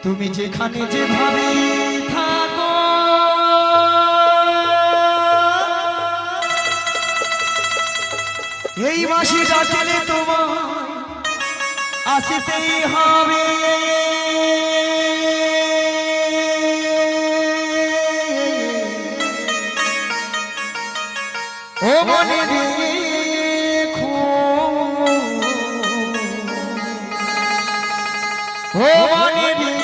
তুমি যেখানে যেভাবে থাকো এই বাঁশি ডাকলে তোমার আসিতেই হবে। ও মনে রেখো, ও মনে রেখো।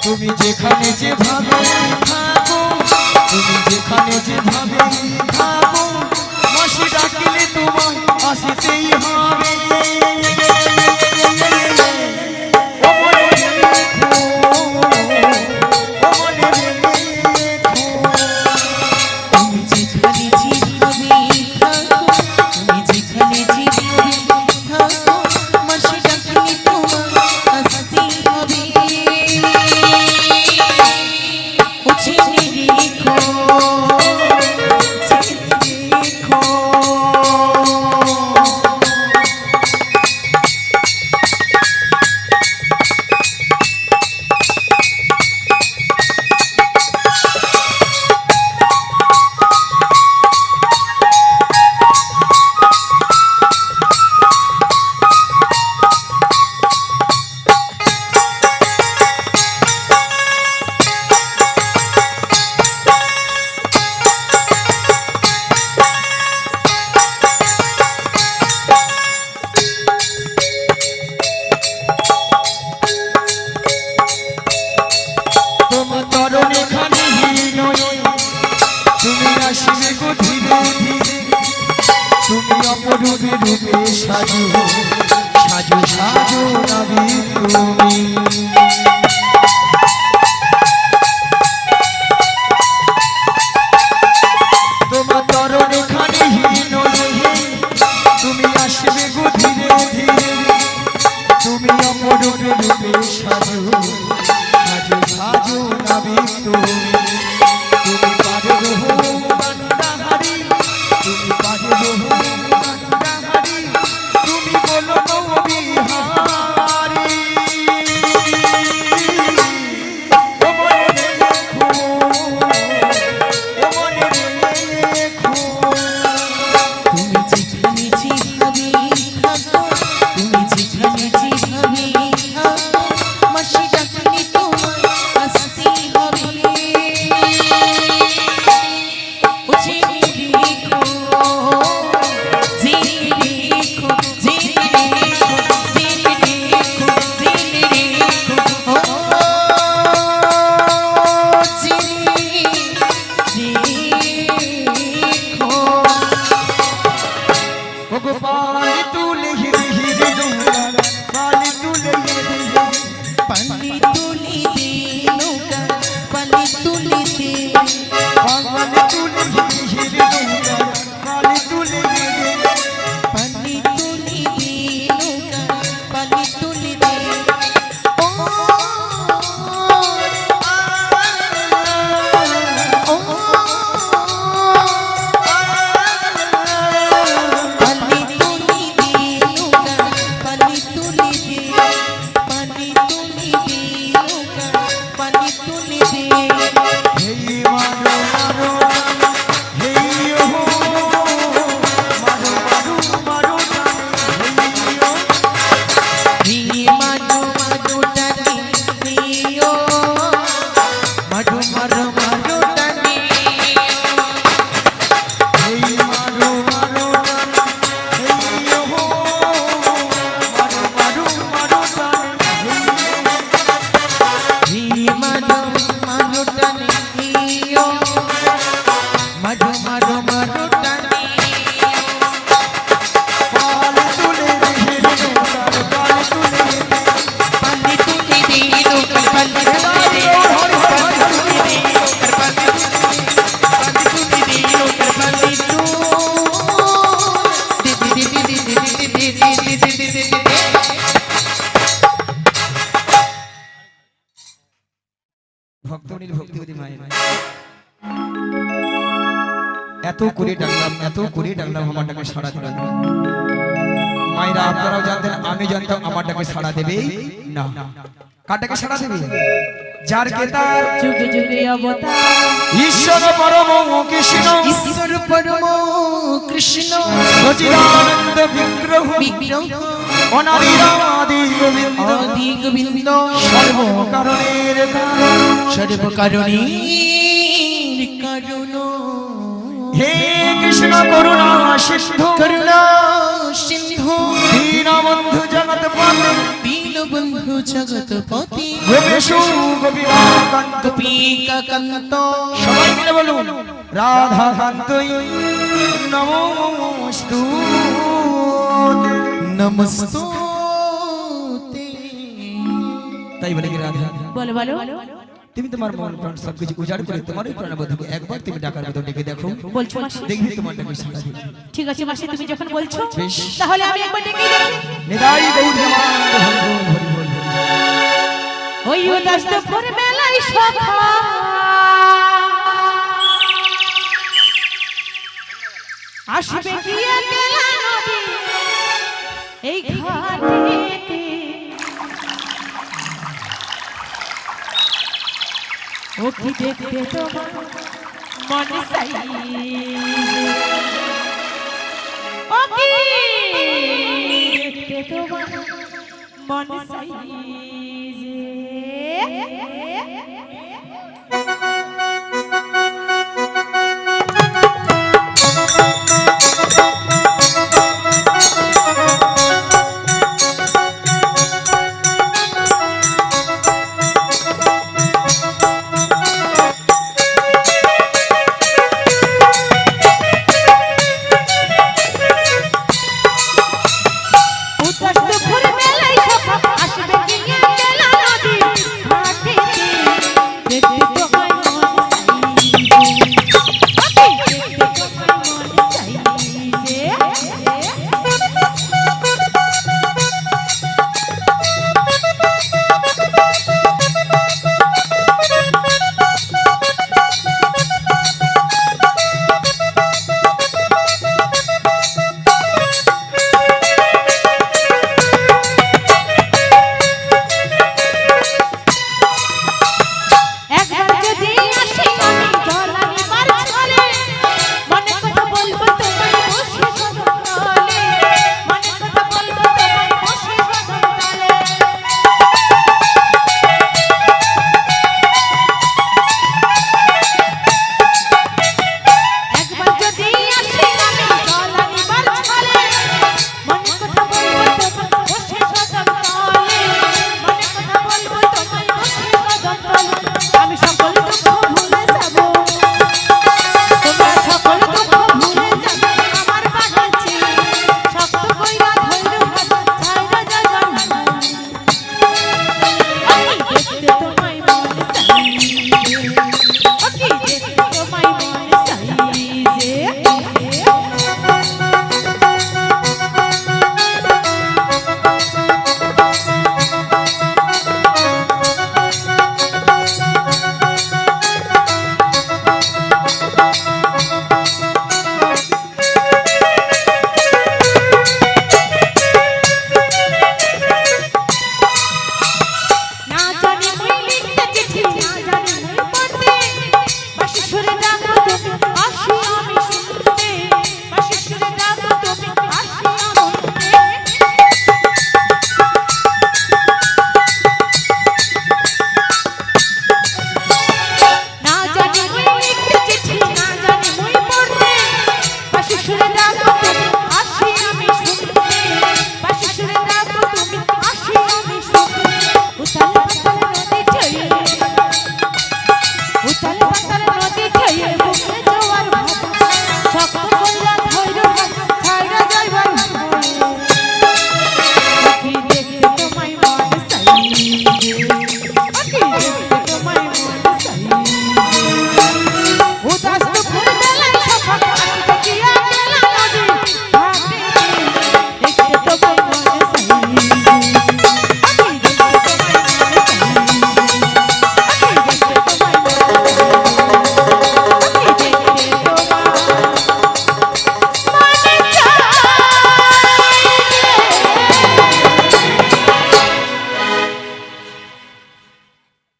তুমি যেখানে যেভাবে থাকো, তুমি যেখানে যেভাবে থাকো, বাঁশি ডাকলে তোমার আসিতেই হবে। তুমি অপরূপে রূপে সাজো সাজো সাজো নবী তুমি। তোমার তরণে খানি হীন তুমি আসবে গো ধীরে ধীরে। তুমি অপরূপে রূপে সাজো সাজো সাজো নবী তুমি। তুমি পারে রহো বান্দাহারি, তুমি পারে রহো বান্দাহারি, তুমি বলো নবীহারি। ও মনে রেখো, ও মনে রেখো। তুমি যেখানে যেভাবে থাকো, তুমি যেখানে যেভাবে থাকো, বাঁশি ডাকলে তোমার আসতেই হবে। ভক্তনীর ভক্তিবতী মায়ের এত করে ডাকলাম আমার ডাকে সাড়া দিল না। মায়েরা আপনারাও জানতেন, আমি জানতাম আমার ডাকে সাড়া দেবে না। কার ডাকে সাড়া দেবে? যার কে তার যুগে যুগে অবতার ঈশ্বর পরম কৃষ্ণ, ঈশ্বর পরম কৃষ্ণ সচিদানন্দ বিগ্রহ বিগ্রহ অনাদিরাদি গোবিন্দ আদি গোবিন্দ সর্বকারণের কারণ সর্বকারণের কারণ হে কৃষ্ণ করুণা সিন্ধু করুণা সিন্ধু দীনবন্ধু জগৎপতি দীনবন্ধু জগৎপতি গোপেশু গোপীকান্ত গোপিকা কান্ত সবাই মিলে বলুন রাধা কান্তই নমস্তুতে। নমস্তুতে। তাই বলে কি রাধা, বলো বলো তুমি তোমার মন প্রাণ সবকিছু উজাড় করে তোমার এই প্রাণবধূকে একবার তুমি ডাকার মতো ডেকে দেখো, বলছো মাসি? দেখবি তোমার ডাকে সাড়া দিবে। ঠিক আছে মাসি, তুমি যখন বলছো বেশ। তাহলে আমি একবার ডেকে দেখি। নিদাই গৌরমানন্দ হরি বল হরি বল হরি বল। ওই উদাসপুর মেলায় সভা আসবে কি একলা নদী এই ঘাটেতে, ও কি দেখতে তোমার মন চাই, ও কি দেখতে তোমার মন চাই যে উদাসপুর মেলায় সভা আসবে কি একলা নদী ঘাটেতে,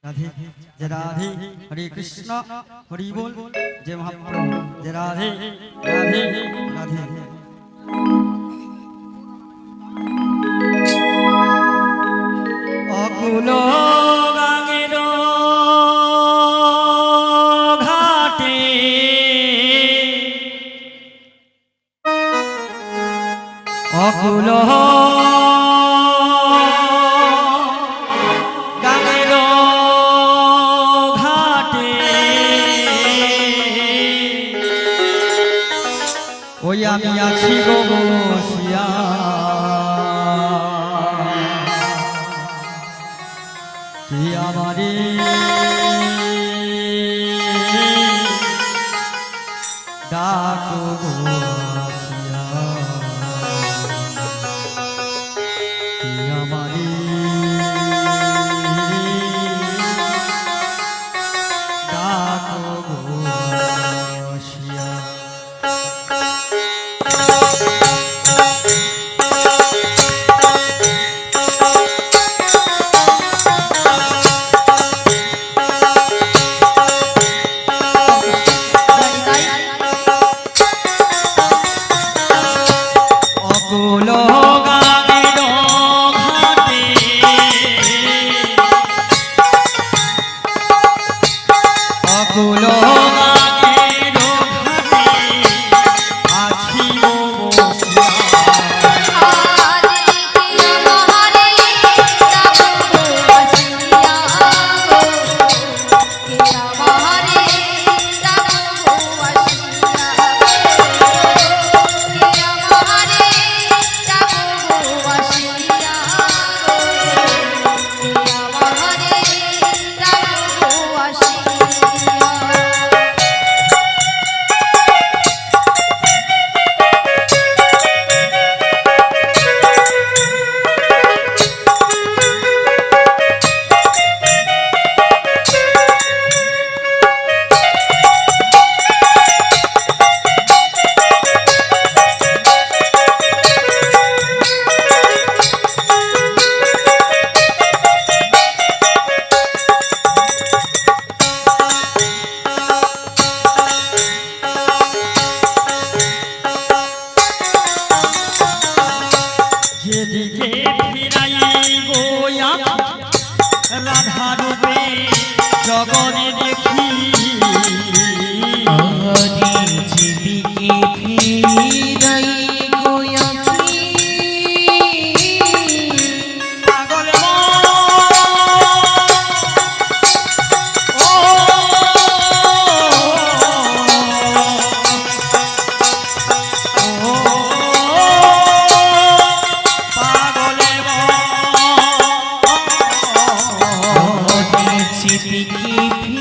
राधे जय राधे हरे कृष्ण हरि बोल जय महाप्रभु जय राधे राधे राधे अकुल गांगेर घाटे अकुल गांगेर घाटे ওই আমি আছি গো বসিয়া কি আমারে ডাকো গো আসিয়া কি আমারে ডাকো গো আসিয়া যেদিকে ফিরাই গোয়া রাধা রূপে জগনে দেখি যেদিকে ফিরাই গোয়াকি পাগল যেদিকে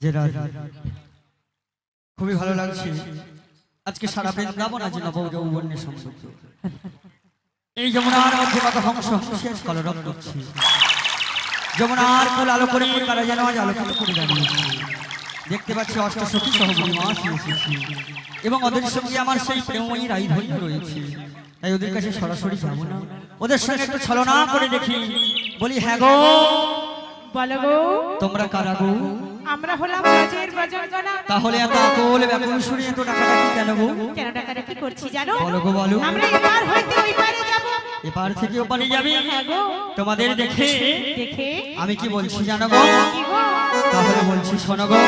যে রাধে খুবই ভালো লাগছে আজকে সারা বৃন্দাবন আজ নব যৌবনে সমৃদ্ধ। এই যমুনার মধ্যে কত হংস শেষ কলরব করছে, যমুনার কোল আলো করে কারা যেন আজ আলোকিত করে দাঁড়িয়েছে। দেখতে পাচ্ছি অষ্টসখী সহ বুড়িমাস এসেছি এবং ওদের সঙ্গে আমার সেই প্রেমময়ী রাইধন্য রয়েছে। তাই ওদের কাছে সরাসরি যাবো না, ওদের সঙ্গে একটু ছলনা করে দেখি। বলি হ্যাঁ গো, বলো গো, তোমরা কারা গো? আমরা হলাম ব্রজের ব্রজঙ্গনা। তাহলে এত আকুল ব্যাকুল শুনে এত ডাকাডাকি কেন গো? কেন ডাকাডাকি করছি জানো? বলো গো বলো। আমরা এপার হইতে ওই পারে যাব। এপার থেকে ওপারে যাবে? হ্যাঁ গো। তোমাদের দেখে দেখে আমি কি বলছি জানো গো? কি গো? তাহলে বলছি শোনো গো।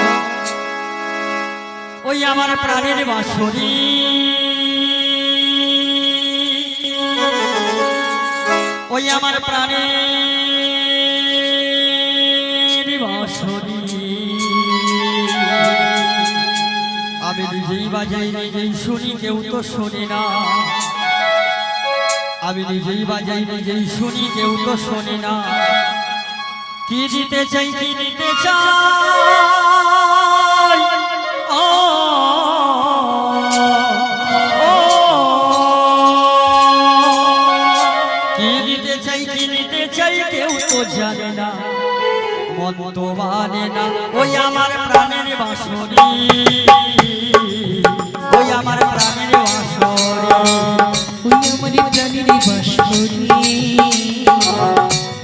ওই আমার প্রাণের বাঁশরি, ওই আমার প্রাণের বাঁশরি আমি নিজেই বাজাই নিজেই শুনি, কেউ তো শোনে না। আমি নিজেই বাজাই নিজেই শুনি, কেউ তো শোনে না। কি দিতে চাই কি দিতে চাই ও কি দিতে চাই কি দিতে চাই কেউ তো জানে না, মন তো মানে না। ওই আমার প্রাণের বাঁশরি, ওই আমার প্রাণের বাঁশরি, ওই আমার প্রাণের বাঁশরি,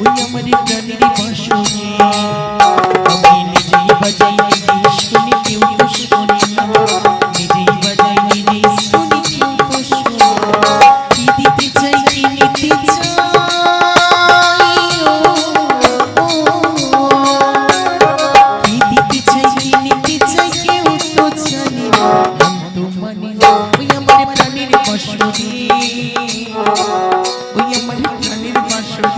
ওই আমার প্রাণের বাঁশরি আমি নিজেই বাজাই নিজেই শুনি, কেউ তো শোনে না। নিজেই বাজাই নিজেই শুনি, কেউ তো শোনে না। কি দিতে চাই কি নিতে চাই কি দিতে চাই কি নিতে চাই কেউ তো জানে না, তো মানে না। ওই আমার প্রাণের বাঁশরি, ওই আমার প্রাণের বাঁশরি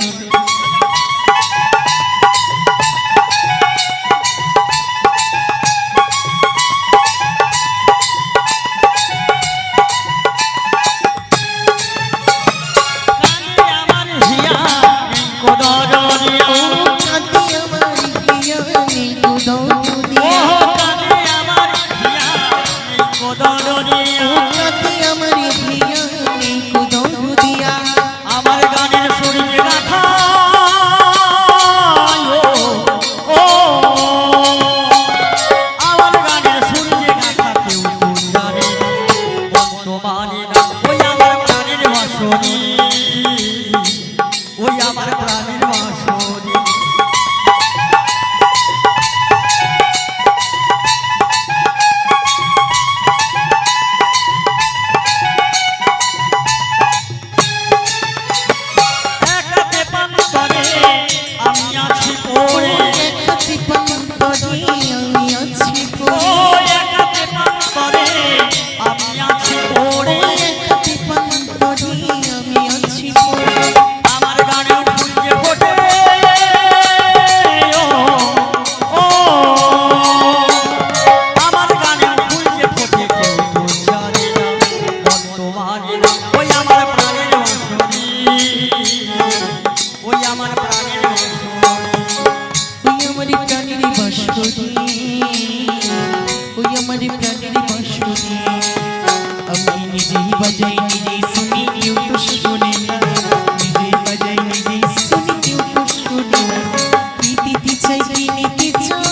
আমার গানের শরীরে রাখা ও আমার গানের শরীরে রাখা কেউ তো জানে না, মন তো মানে না। ওই আমার প্রাণের বাঁশরি, ওই আমার প্রাণের বাঁশরি একাতে পান্তরে আমি আছি পড়ে, একাতে পান্তরে আমি আছি ও পড়ে, একাতে পান্তরে আমি আছি পড়ে। একাতে পান্তরে আমি আছি পড়ে আমার গানে ফুল যে ফোটে ও আমার গানে ফুল যে ফোটে কেউ তো জানে না, মন তো মানে না। ওই আমার প্রাণের বাঁশরি, ওই আমার প্রাণের বাঁশরি, ওই আমার প্রাণের বাঁশরি, ওই আমার প্রাণের বাঁশরি আমি নিজেই বাজাই নিজেই শুনি, কেউ তো শোনে না। নিজেই বাজাই নিজেই শুনি, কেউ তো শোনে না। কি দিতে চাই কি নিতে চাই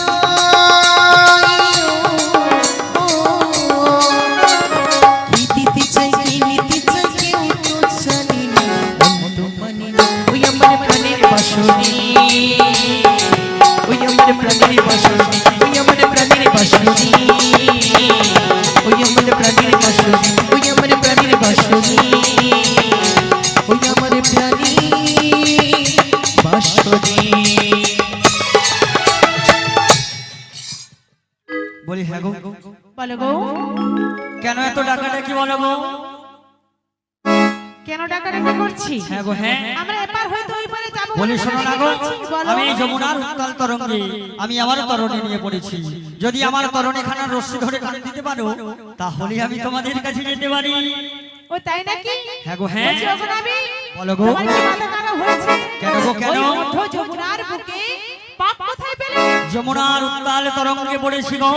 কি দিতে চাই কি নিতে চাই কেউ তো জানে না, মন তো মানে না। ওই আমার প্রাণের বাঁশরি, ওই আমার প্রাণের বাঁশরি, ওই আমার প্রাণের বাঁশরি, ওই আমার প্রাণের বাঁশরি, ওই আমার প্রাণের বাঁশরি, ওই আমার প্রাণের বাঁশরি। বলি হ্যাঁ গো, বলো গো, কেন এত ডাকাডাকি বলো গো? কেন ডাকাডাকি করছি? হ্যাঁ গো হ্যাঁ। আমরা এপার হইতে ওই পারে যাব। বলি শোনো না গো, বলো। আমি এই যমুনার উত্তাল তরঙ্গে আমি আমার তরণী নিয়ে পড়েছি। যদি আমার তরণী খানার রশ্মি ধরে টান দিতে পারো তাহলে আমি তোমাদের কাছে যেতে পারি। ও তাই নাকি? হ্যাঁ গো হ্যাঁ। বলছি ওগো নাবি, বলো গো। তোমার কি মাথা খারাপ হয়েছে? কেন গো কেন? ওই মধ্য যমুনার বুকে পাপ কোথায় পেলে? যমুনার উত্তাল তরঙ্গে পড়েছি গো।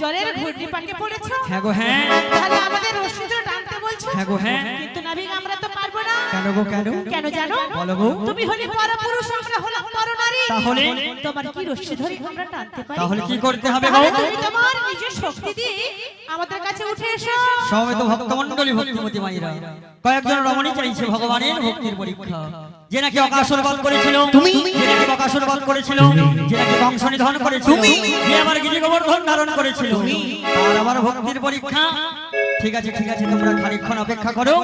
জলের ঘূর্ণি পাকে পড়েছো? হ্যাঁ গো হ্যাঁ। তাহলে আমাদের রশিদ টানতে বলছো? হ্যাঁ গো হ্যাঁ। কিন্তু নাবিক আমরা তো পারবো না। কেন গো কেন? কেন জানো? বলো গো। তুমি হলে পরপুরুষ, আমরা হলাম পরনারী। তাহলে তোমার কি রশি ধরে আমরা টানতে পারি? তাহলে কি করতে হবে গো? তাহলে তুমি তোমার নিজের শক্তি দিয়ে আমাদের কাছে উঠে এসো। সমবেত ভক্তমণ্ডলী ভক্তিমতী মায়েরা, কয়েকজন রমণী চাইছে ভগবানের ভক্তির পরীক্ষা। যে নাকি অকাসুর বধ করেছিল, যে নাকি বকাসুর বধ করেছিল, যে নাকি বংশ নিধন করেছিল, যে আবার গিরি গোবর্ধন ধারণ করেছিল, তার আবার ভক্তির পরীক্ষা। ঠিক আছে ঠিক আছে, তোমরা খানিকক্ষণ অপেক্ষা করো,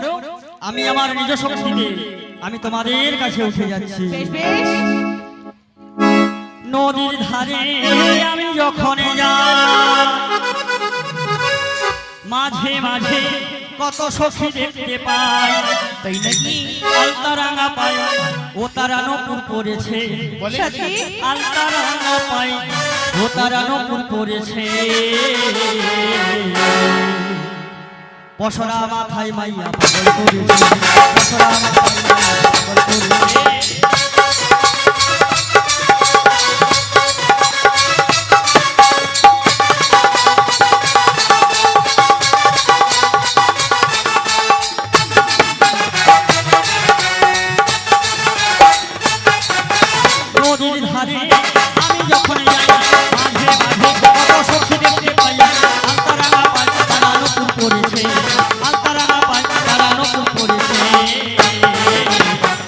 আমি আমার নিজ শক্তিতে আমি তোমাদের কাছে উঠে যাচ্ছি। বেশ বেশ। নদীর ধারে আমি যখন যাই, মাঝে মাঝে কত সখী দেখতে পাই, তাই নাকি? আলতারাঙা পাই ও তারা নপুর পড়েছে, সত্যি? আলতারাঙা পাই ও তারা নপুর পড়েছে, পশরা মাথায় মাইয়া পাগল করেছে, পশরা মাথায় মাইয়া পাগল করেছে। নদীর ধারে আমি যখন যাই, মাঝে মাঝে কত সখী দেখতে পাই, আলতারাঙা পাই তারা নপুর পড়েছে, আলতারাঙা পাই তারা নপুর পড়েছে,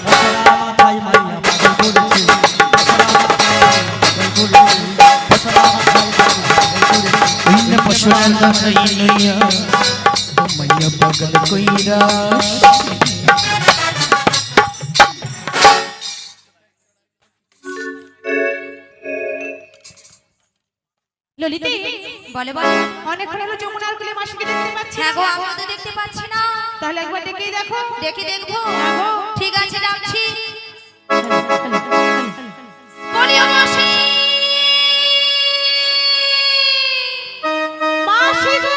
পশরা মাথায় মাইয়া পাগল করেছে, পশরা মাথায় মাইয়া পাগল করেছে, পশরা মাথায় মাইয়া মাইয়া পাগল কইরা ললিতা, বলে বলে অনেকক্ষণ হলো যমুনার কুলে মাসিকে দেখতে পাচ্ছি হ্যাঁ না। গো, আমিও তো দেখতে পাচ্ছি না। তাহলে একবার ডেকেই দেখো। দেখি দেখবো। হ্যাঁ গো। ঠিক আছে, ডাকছি। বলিও মাসি। মাসি গো!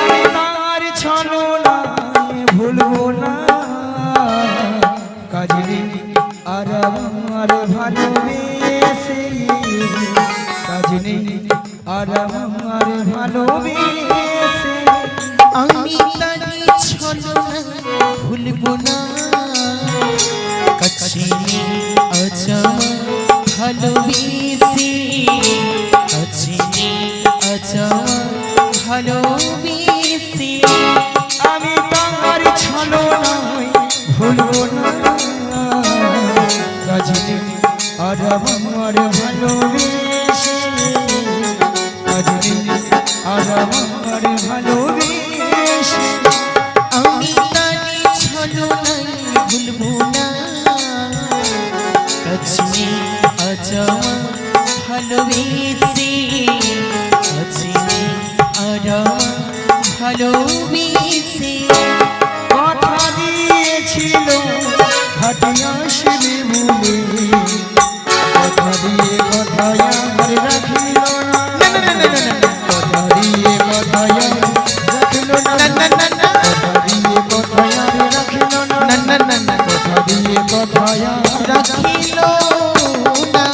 আমি তার ছলনায় ভুলবো না, কাজে আর আমার ভালোবেসে, কাজে আর আমার ভালোবেসে, আমি তারি ছলনা ভুলবো না, কাছে আছা ভালোবেসে, কাছে আছা ভালোবেসে, আমি তার ছলনায় ভুলবো না, কাজে আর আমার ভালোবেসে, কাজে আর আমার ভালোবেসে, আমি তারি ছলনায় ভুলবো না, কাছে আছা ভালোবেসে, কাছে আরা ভালোবেসে, কথা দিয়েছিল ঘাটে আসবে বলে, কথা দিয়ে কথায় আমার রাখিল না, কথা দিয়ে কথায় রাখিল না, কথা দিয়ে কথায় আর রাখিল না, কথা দিয়ে কথায় রাখিল না।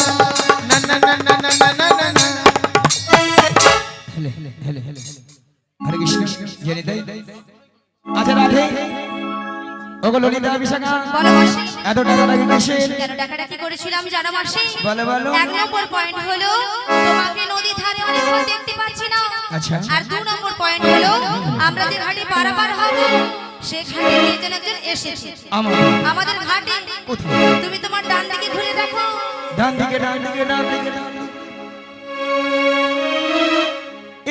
হরে কৃষ্ণ জেনে দেয়। আচ্ছা রাধে, ওগো ললিতা বিশাখা, বলো মাসি। এত টাকা লাগে কিসের? কেন ডাকাডাকি করেছিলাম জানো মাসি? বলো বলো। 1 নম্বর পয়েন্ট হলো তোমাকে নদীর ধারে অনেকক্ষণ দেখতে পাচ্ছি না। আচ্ছা। আর 2 নম্বর পয়েন্ট হলো আমরা যে ঘাটে পারাপার হব, সে ঘাটে কে যেন একজন এসেছে আমাদের ঘাটে। কোথায়? তুমি তোমার ডান দিকে ঘুরে দেখো। ডান দিকে ডান দিকে ডান দিকে ডান দিকে।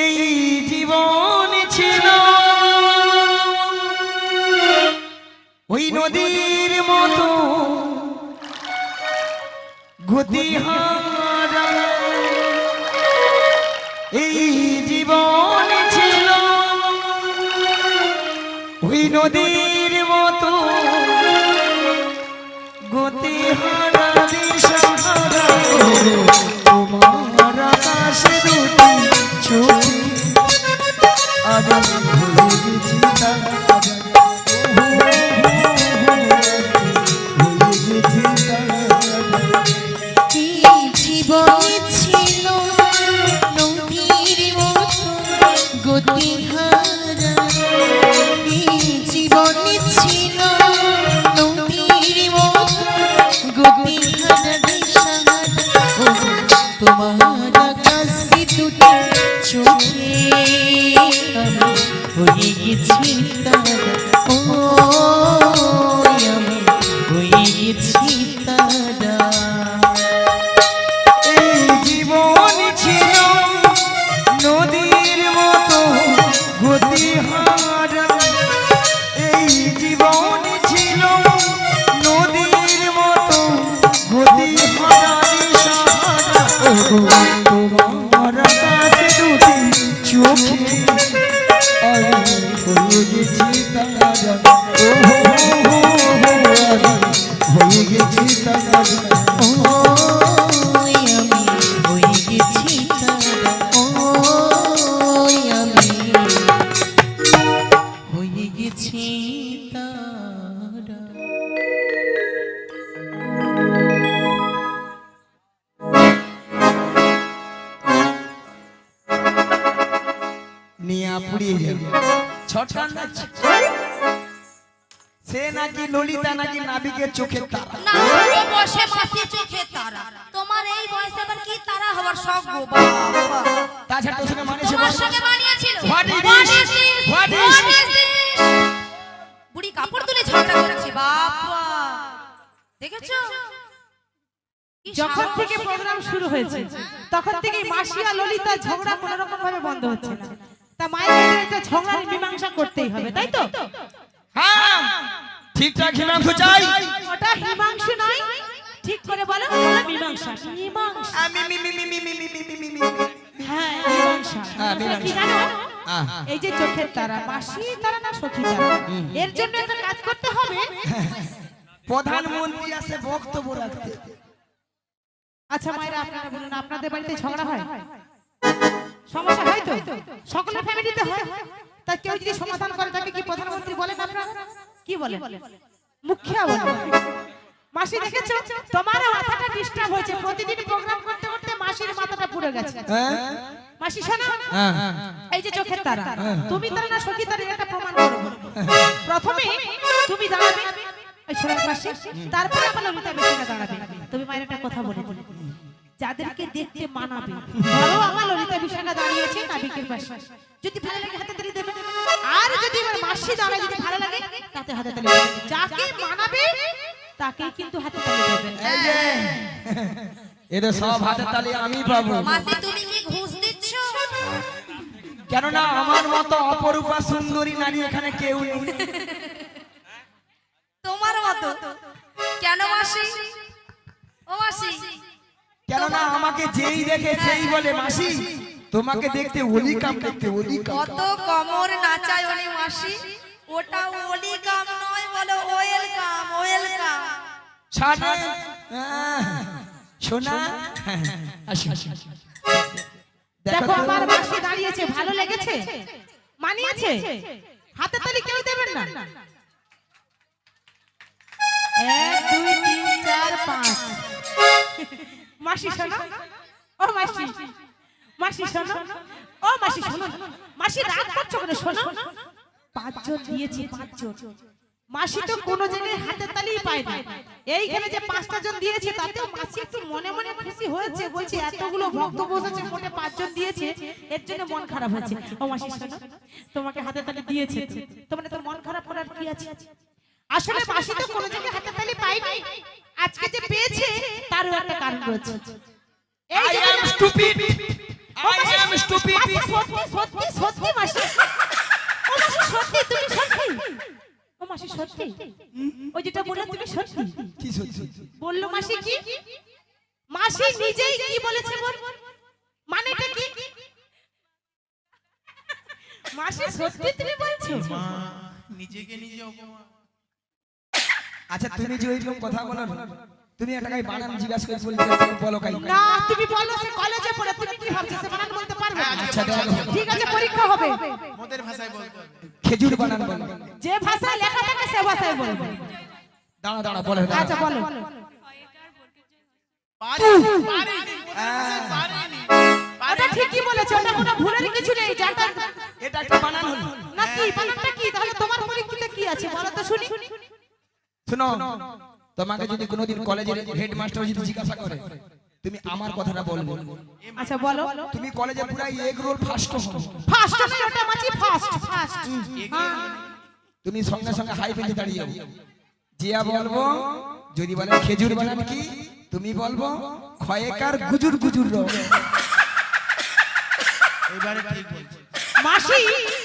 এই জীবন ছিল ওই নদীর মতো গতিহারা, এই জীবন ছিল ওই নদীর মতো গতি হারা দিশাহারা তোমার আকাশে দুটি চোখে আমি ভুলে গেছি তারা ভুলে গেছি তারা এই জীবনে ছিল নদীর মতো গতিহারা, এই জীবনে ছিল নদীর মতো গতিহারা দিশাহারা, ও তোমার আকাশে দুটি চোখে আমি হয়ে গেছি তারা, ও আমি হয়ে গেছি তারা। এই জীবন ছিল নদীর মতো গতিহারা, এই জীবন ছিল নদীর মতো গতিহারা দিশাহারা, তোমার কাছে দুটি চোখে আমি হয়ে গেছি তারা, হয়ে গেছি তারা। ওই আমি হয়ে গেছি তারা, ওই আমি হয়ে গেছি তারা। নিয়ে পুড়িয়ে যাবে ছটকান যাচ্ছে। সে নাকি ললিতা নাকি নাবিকের চোখের তারা। না ও বসে মাসি চোখে তারা, তোমার এই বয়সে আবার কি তারা হবার শখ গো বাবা। তাছাড়া তোর সঙ্গে মানেছে তোমার সঙ্গে মানিয়েছিল। What is What this? is this? What is What this? is this? বুড়ি কাপড় তুলে ঝগড়া করছে বাবা, দেখেছো? কি যখন সাহস। থেকে প্রোগ্রাম শুরু হয়েছে তখন থেকে মাসি আর ললিতা ঝগড়া কোনো রকম ভাবে বন্ধ হচ্ছে না। তা মায়ের কাছে একটা ঝগড়ার মীমাংসা করতেই হবে, তাই তো? হ্যাঁ ঠিকঠাক হিমাংশু চাই। ওটা হিমাংশু নয়, ঠিক করে বলো। ওটা মীমাংসা। মীমাংসা, আমি me me me me me me me me me. হ্যাঁ মীমাংসা। হ্যাঁ, তোমরা কি মীমাংসা। জানো? আহ, এই যে চোখের তারা, মাসি তারা না সখী তারা, এর জন্য একটা কাজ করতে হবে। প্রধানমন্ত্রী আসে বক্তব্য রাখতে। আচ্ছা মায়েরা, আপনারা বলুন, আপনাদের বাড়িতে ঝগড়া হয়? সমস্যা হয় তো? সকলের ফ্যামিলিতে হয়। তা কেউ যদি সমাধান করে তাকে কি প্রধানমন্ত্রী বলেন আপনারা? কি বলেন? মুখিয়া বলেন। মাসি দেখেছো, তোমার মাথাটা ডিস্টার্ব হয়েছে। প্রতিদিন প্রোগ্রাম করতে করতে মাসির মাথাটা পুড়ে গেছে। হ্যাঁ মাসি শোনো, হ্যাঁ এই যে চোখের তারা, তুমি তারা না সখী তারা, এটা প্রমাণ করো। প্রথমে তুমি দাঁড়াবে ওই সোনার পাশে, তারপরে আমার ললিতা বেশিটা দাঁড়াবে। তুমি মায়ের একটা কথা বলে বলে যাদেরকে দেখতে মানাবে, ধরো আমার ললিতা বিশাখা দাঁড়িয়েছে নাবিকের পাশে, যদি ভালো লাগে হাতে তালি দেবে, আর যদি আমার মাসি দাঁড়ায় যদি ভালো লাগে তাতে হাতে তালি দেবে। যাকে মানাবে তাকে কিন্তু হাতে তালি দেবেন। এই যে এদের সব হাতে তালি আমি পাবো, মাসি তুমি কি ঘুষ দিচ্ছ? কেননা আমার মতো অপরূপা সুন্দরী নারী এখানে কেউ নেই। তোমার মতো কেন মাসি? ও মাসি, কেননা আমাকে যেই দেখে সেই বলে মাসি তোমাকে দেখতে ওলি কাম, দেখতে ওলি কাম। কত কমর নাচায় ওলি মাসি, ওটা ওলি কাম নয়, বলো ওয়েল কাম, ওয়েল কাম। ছাড়ে শোনা আসি। দেখো আমার মাসি দাঁড়িয়েছে, ভালো লেগেছে, মানিয়েছে, হাতে তালি কেউ দেবেন না। 1 2 3 4 5। মাসি শোনো, ও মাসি, মাসি শোনো, ও মাসি শোনো, মাসি রাগ করছো কেন? শোনো, 5 জন দিয়েছি, 5 জন। মাসি তো কোনো জায়গায় হাতে তালি পায় না, এইখানে যে 5টা জন দিয়েছে তাতেও মাসি একটু মনে মনে খুশি হয়েছে। বলছি এতগুলো ভক্ত বসেছে, মোটে 5 জন দিয়েছে, এর জন্য মন খারাপ হয়েছে। ও মাসি শোনো, তোমাকে হাতে তালি দিয়েছে, তোমার তো মন খারাপ করার কি আছে? আসলে মাসি তো কোনো জায়গায় হাতে তালি পায়নি, আজকে যে পেয়েছে তারও একটা কারণ রয়েছে। এই I যে am stupid, I am stupid. মাসি, সত্যি সত্যি সত্যি মাসি, ও মাসি সত্যি, তুমি সত্যি, ও মাসি সত্যি, ওই যেটা বললে তুমি সত্যি? কি সত্যি? বললো মাসি কি? মাসি নিজেই কি বলেছে বল, মানেটা কি? মাসি সত্যি তুমি বলছো? মা নিজেকে নিজে অপমান। আচ্ছা তুমি যে ওইরকম কথা বলো না, তুমি এটাকে বানান জিজ্ঞাসা করে বলছো, তুমি বলো কাই না তুমি বলো সে কলেজে পড়ে তুমি কি ভাবছো সে বানান বলতে পারবে না? আচ্ছা দেখো, ঠিক আছে পরীক্ষা হবে, মোদের ভাষায় বলতে হবে। খেজুর বানান বলো। যে ভাষায় লেখা থাকে সে ভাষায় বলবে। দাঁড়া দাঁড়া বলে আচ্ছা বলো। পারিনি, পারিনি, মোদের ভাষায় পারিনি। ওটা ঠিকই বলেছো, ওটা কোনো ভুলের কিছু নেই। যাটা এটা একটা বানান হলো। না কি বানানটা কি তাহলে তোমার পরীক্ষাতে কি আছে বলো তো শুনি। শুনো, তোমাকে যদি কোনোদিন কলেজের হেডমাস্টার যদি জিজ্ঞাসা করে, তুমি আমার কথাটা বলবে। আচ্ছা বলো। তুমি কলেজে পুরাই এগ রোল ফার্স্ট হও। ফার্স্ট নয় ওটা মাঝি ফার্স্ট ফার্স্ট। তুমি সঙ্গে সঙ্গে হাই পেতে দাঁড়িয়ে যাও। জিয়া বলবো, যদি বলে খেজুর বানান কি, তুমি বলবো খয়েকার গুজুর গুজুর রো। এবারে ঠিক বলছি। মাসি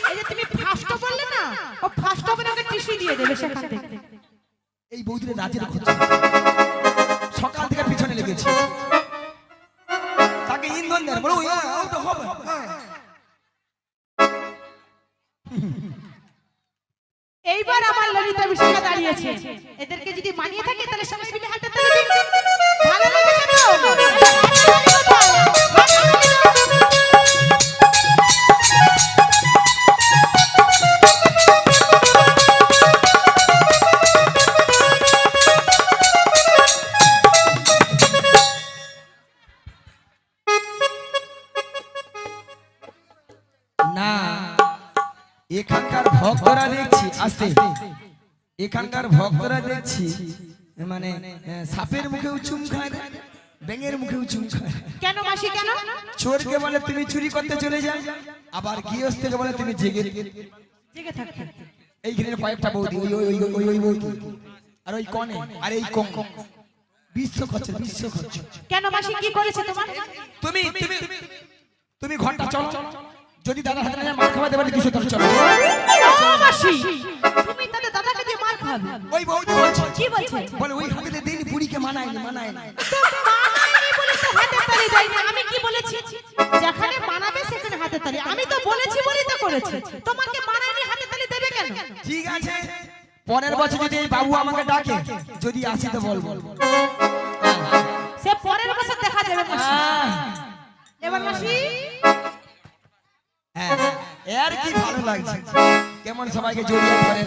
এই যে তুমি ফার্স্ট বললে না, ও ফার্স্ট হবে ওকে টিসি দিয়ে দেবে সেখান থেকে। এই বৌদিরে রাজের খুঁজছে, সকাল থেকে পিছনে লেগেছে, তাকে ইন্ধন দেন বলো ও তো হবে। এইবার আমার ললিতা বিশাখা দাঁড়িয়েছে, এদেরকে যদি মানিয়ে থাকে তাহলে সবাই মিলে হাতে তালি দিন। ভালো লেগেছে তো? না, এখানকার ভক্তরা দেখছি আসতে, এখানকার ভক্তরা দেখছি মানে সাপের মুখেও চুম খায় না, ব্যাঙের মুখেও চুম খায়। কেন মাসি কেন? চোরকে বলে তুমি চুরি করতে চলে যাও, আবার গৃহস্থকে বলে তুমি জেগে। জেগে থাকতে। এইখানে কয়েকটা বৌদি, ওই ওই ওই ওই বৌদি, আর ওই কনে, আর এই কম বিশ্ব খরচ, বিশ্ব খরচ। কেন মাসি কি করেছে তোমার? তুমি তুমি তুমি ঘন্টা চলো, যদি দাদা হাতে না মার খাওয়া দেবে কিছু তোর চলো। ও মাসি তুমি তাহলে দাদাকে দিয়ে মার খাবে? ওই বৌদি বলছে, কি বলছে? বলে ওই হাতে দিন বুড়িকে মানায়নি, মানায়নি। তো মানায়নি বলে তো হাতে তালি দেয়নি। আমি কি বলেছি? যেখানে মানাবে সেখানে হাতে তালি। আমি তো বলেছি বলেই তো করেছে। তোমাকে মানায়নি হাতে তালি দেবে কেন? ঠিক আছে, পরের বছর যদি এই বাবু আমাকে ডাকে, যদি আসি তো বলবো। সে পরের বছর দেখা যাবে মাসি। এবার মাসি হ্যাঁ, এর কি ভালো লাগছে, কেমন সবাইকে জড়িয়ে ধরে।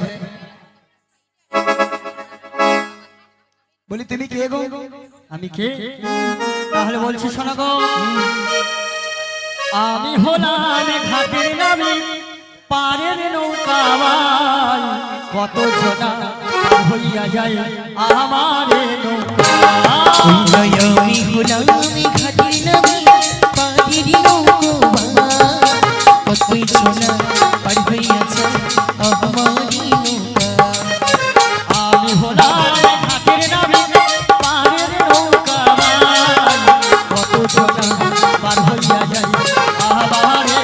বলি তুমি কে গো? আমি কে? তাহলে বলছি শোনো গো, আমি হলাম ঘাটের নামে পারের নৌকাওয়াল, কত জনা হইয়া যায় আমারে নৌকা। আমি হলাম ঘাটের নামে পাখির নৌকা, কতই সোনা পার হইয়াছে আমারই নৌকা। আমি হলাম ঘাটের নামে পারের নৌকাওয়াল, কত জনা পার হইয়া যায় আমারে